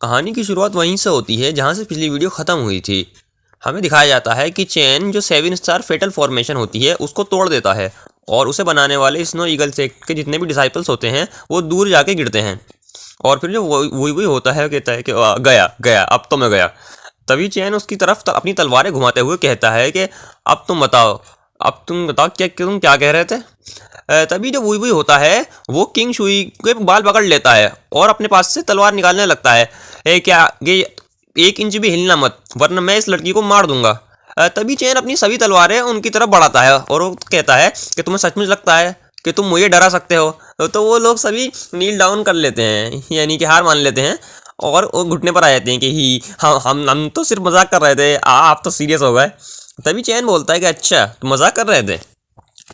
कहानी की शुरुआत वहीं से होती है जहां से पिछली वीडियो ख़त्म हुई थी। हमें दिखाया जाता है कि चैन जो 7 स्टार फेटल फॉर्मेशन होती है उसको तोड़ देता है और उसे बनाने वाले स्नो ईगल सेक्ट के जितने भी डिसाइपल्स होते हैं वो दूर जाके गिरते हैं। और फिर जो वही होता है कहता है कि गया गया अब तो मैं गया। तभी चैन उसकी तरफ अपनी तलवारें घुमाते हुए कहता है कि अब तुम बताओ क्या तुम क्या कह रहे थे। तभी जो वही होता है वो किंग शुई के बाल पकड़ लेता है और अपने पास से तलवार निकालने लगता है। क्या ये 1 इंच भी हिलना मत वरना मैं इस लड़की को मार दूंगा। तभी चैन अपनी सभी तलवारें उनकी तरफ बढ़ाता है और वो कहता है कि तुम्हें सचमुच लगता है कि तुम मुझे डरा सकते हो। तो वो लोग सभी नील डाउन कर लेते हैं यानी कि हार मान लेते हैं और वो घुटने पर आ जाते हैं कि ही हम तो सिर्फ मजाक कर रहे थे, आप तो सीरियस हो गए। तभी चैन बोलता है कि अच्छा तुम मजाक कर रहे थे,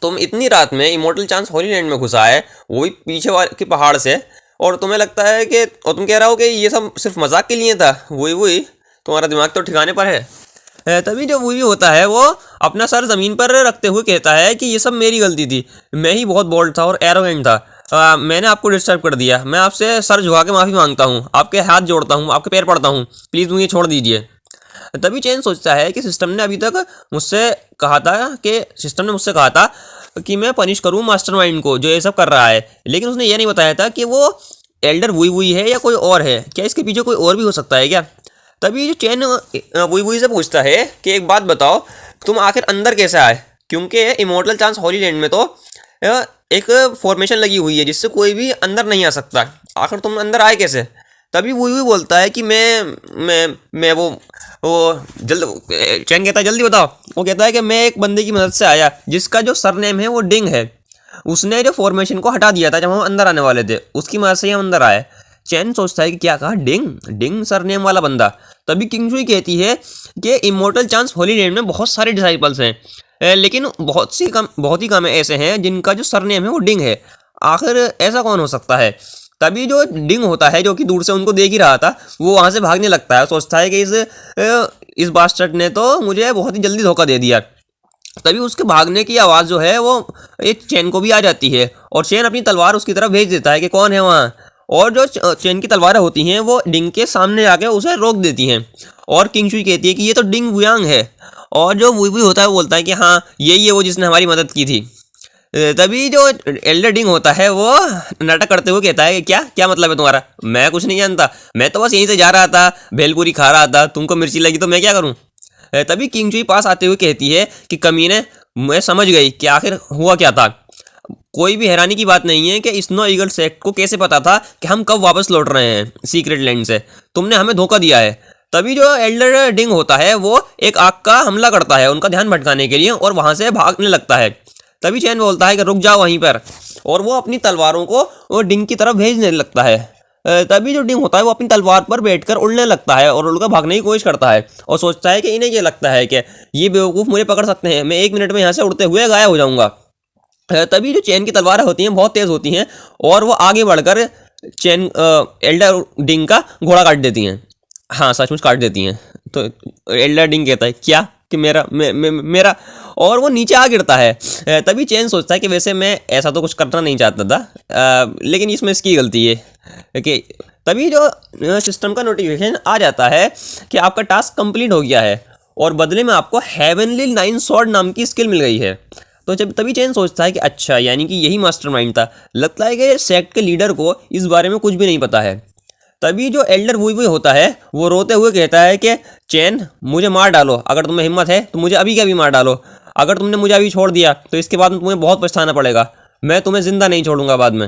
तुम इतनी रात में इमोर्टल चांस होली लैंड में घुसा है वो भी पीछे वाले के पहाड़ से, और तुम्हें लगता है कि और तुम कह रहे हो कि ये सब सिर्फ मजाक के लिए था। वही तुम्हारा दिमाग तो ठिकाने पर है। तभी जो वही होता है वो अपना सर ज़मीन पर रखते हुए कहता है कि ये सब मेरी गलती थी, मैं ही बहुत बोल्ड था और एरोगेंट था। मैंने आपको डिस्टर्ब कर दिया, मैं आपसे सर झुका के माफ़ी मांगता हूँ, आपके हाथ जोड़ता हूँ, आपके पैर पड़ता हूँ, प्लीज़ मुझे छोड़ दीजिए। तभी चैन सोचता है कि सिस्टम ने मुझसे कहा था कि मैं पनिश करूँ मास्टरमाइंड को जो ये सब कर रहा है, लेकिन उसने ये नहीं बताया था कि वो एल्डर वुई है या कोई और है। क्या इसके पीछे कोई और भी हो सकता है क्या? तभी जो चैन वुई से पूछता है कि एक बात बताओ, तुम आखिर अंदर कैसे आए, क्योंकि इमोर्टल चांस होली लैंड में तो एक फॉर्मेशन लगी हुई है जिससे कोई भी अंदर नहीं आ सकता, आखिर तुम अंदर आए कैसे? तभी वही बोलता है कि मैं वो चैन कहता है जल्दी बताओ। वो कहता है कि मैं एक बंदे की मदद से आया जिसका जो सरनेम है वो डिंग है, उसने जो फॉर्मेशन को हटा दिया था जब हम अंदर आने वाले थे, उसकी मदद से ही हम अंदर आए। चैन सोचता है कि क्या कहा, डिंग सरनेम वाला बंदा। तभी किंग शुई कहती है कि इमोर्टल चांस होली लैंड में बहुत सारे डिसाइपल्स हैं, लेकिन बहुत ही कम ऐसे हैं जिनका जो सरनेम है वो डिंग है, आखिर ऐसा कौन हो सकता है? तभी जो डिंग होता है जो कि दूर से उनको देख ही रहा था वो वहाँ से भागने लगता है, सोचता है कि इस बास्टर्ड ने तो मुझे बहुत ही जल्दी धोखा दे दिया। तभी उसके भागने की आवाज़ जो है वो एक चैन को भी आ जाती है और चैन अपनी तलवार उसकी तरफ भेज देता है कि कौन है वहाँ, और जो चैन की तलवारें होती हैं वो डिंग के सामने जाके उसे रोक देती हैं। और किंग शुई कहती है कि ये तो डिंग वुयांग है, और जो वुई होता है वो बोलता है कि हाँ यही है वो जिसने हमारी मदद की थी। तभी जो एल्डर डिंग होता है वो नाटक करते हुए कहता है कि क्या मतलब है तुम्हारा, मैं कुछ नहीं जानता, मैं तो बस यहीं से जा रहा था, भेलपूरी खा रहा था, तुमको मिर्ची लगी तो मैं क्या करूं? तभी किंग शुई पास आते हुए कहती है कि कमीने, मैं समझ गई कि आखिर हुआ क्या था। कोई भी हैरानी की बात नहीं है कि स्नो ईगल सेक्ट को कैसे पता था कि हम कब वापस लौट रहे हैं सीक्रेट लैंड से, तुमने हमें धोखा दिया है। तभी जो एल्डर डिंग होता है वो एक आग का हमला करता है उनका ध्यान भटकाने के लिए और वहां से भागने लगता है। तभी चैन बोलता है कि रुक जाओ वहीं पर, और वो अपनी तलवारों को वो डिंग की तरफ भेजने लगता है। तभी जो डिंग होता है वो अपनी तलवार पर बैठकर उड़ने लगता है और उड़कर भागने की कोशिश करता है और सोचता है कि इन्हें ये लगता है कि ये बेवकूफ़ मुझे पकड़ सकते हैं, मैं 1 मिनट में यहाँ से उड़ते हुए गायब हो जाऊँगा। तभी जो चैन की तलवारें होती हैं बहुत तेज़ होती हैं और वो आगे बढ़कर चैन एल्डर डिंग का घोड़ा काट देती हैं। हाँ सचमुच काट देती हैं। तो एल्डर डिंग कहता है क्या कि मेरा, और वो नीचे आ गिरता है। तभी चैन सोचता है कि वैसे मैं ऐसा तो कुछ करना नहीं चाहता था, लेकिन इसमें इसकी गलती है कि तभी जो सिस्टम का नोटिफिकेशन आ जाता है कि आपका टास्क कंप्लीट हो गया है और बदले में आपको हेवनली 9 स्वॉर्ड नाम की स्किल मिल गई है। तो जब तभी चैन सोचता है कि अच्छा यानी कि यही मास्टरमाइंड था, लगता है कि सेक्ट के लीडर को इस बारे में कुछ भी नहीं पता है। तभी जो एल्डर वुई होता है वो रोते हुए कहता है कि चैन मुझे मार डालो, अगर तुम्हें हिम्मत है तो मुझे अभी के अभी मार डालो, अगर तुमने मुझे अभी छोड़ दिया तो इसके बाद में तुम्हें बहुत पछताना पड़ेगा, मैं तुम्हें जिंदा नहीं छोड़ूंगा बाद में।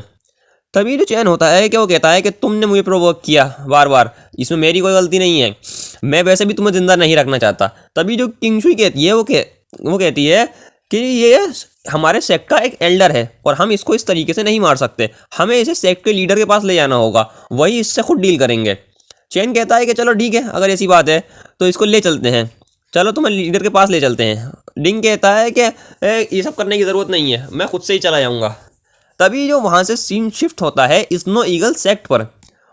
तभी जो चैन होता है कि वो कहता है कि तुमने मुझे प्रोवोक किया बार बार, इसमें मेरी कोई गलती नहीं है, मैं वैसे भी तुम्हें जिंदा नहीं रखना चाहता। तभी जो किंग शुई कहती है वो कहती है कि ये हमारे सेक्ट का एक एल्डर है और हम इसको इस तरीके से नहीं मार सकते, हमें इसे सेक्ट के लीडर के पास ले जाना होगा, वही इससे खुद डील करेंगे। चैन कहता है कि चलो ठीक है, अगर ऐसी बात है तो इसको ले चलते हैं, चलो तुम्हें लीडर के पास ले चलते हैं। डिंग कहता है कि ये सब करने की ज़रूरत नहीं है, मैं खुद से ही चला जाऊँगा। तभी जो वहाँ से सीन शिफ्ट होता है स्नो ईगल सेक्ट पर,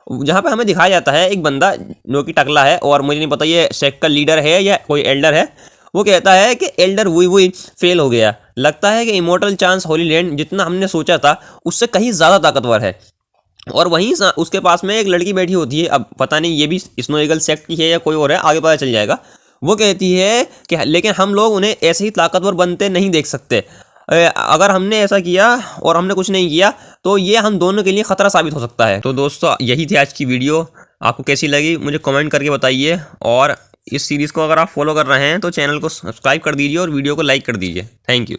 जहाँ पे हमें दिखाया जाता है एक बंदा जो कि टकला है और मुझे नहीं पता ये सेक्ट का लीडर है या कोई एल्डर है। वो कहता है कि एल्डर वुई फेल हो गया, लगता है कि इमोर्टल चांस होली लैंड जितना हमने सोचा था उससे कहीं ज़्यादा ताकतवर है। और वहीं उसके पास में एक लड़की बैठी होती है, अब पता नहीं ये भी स्नो ईगल सेक्ट की है या कोई और है, आगे पता चल जाएगा। वो कहती है कि लेकिन हम लोग उन्हें ऐसे ही ताकतवर बनते नहीं देख सकते, अगर हमने ऐसा किया और हमने कुछ नहीं किया तो ये हम दोनों के लिए खतरा साबित हो सकता है। तो दोस्तों यही थी आज की वीडियो, आपको कैसी लगी मुझे कमेंट करके बताइए, और इस सीरीज़ को अगर आप फॉलो कर रहे हैं तो चैनल को सब्सक्राइब कर दीजिए और वीडियो को लाइक कर दीजिए। Thank you.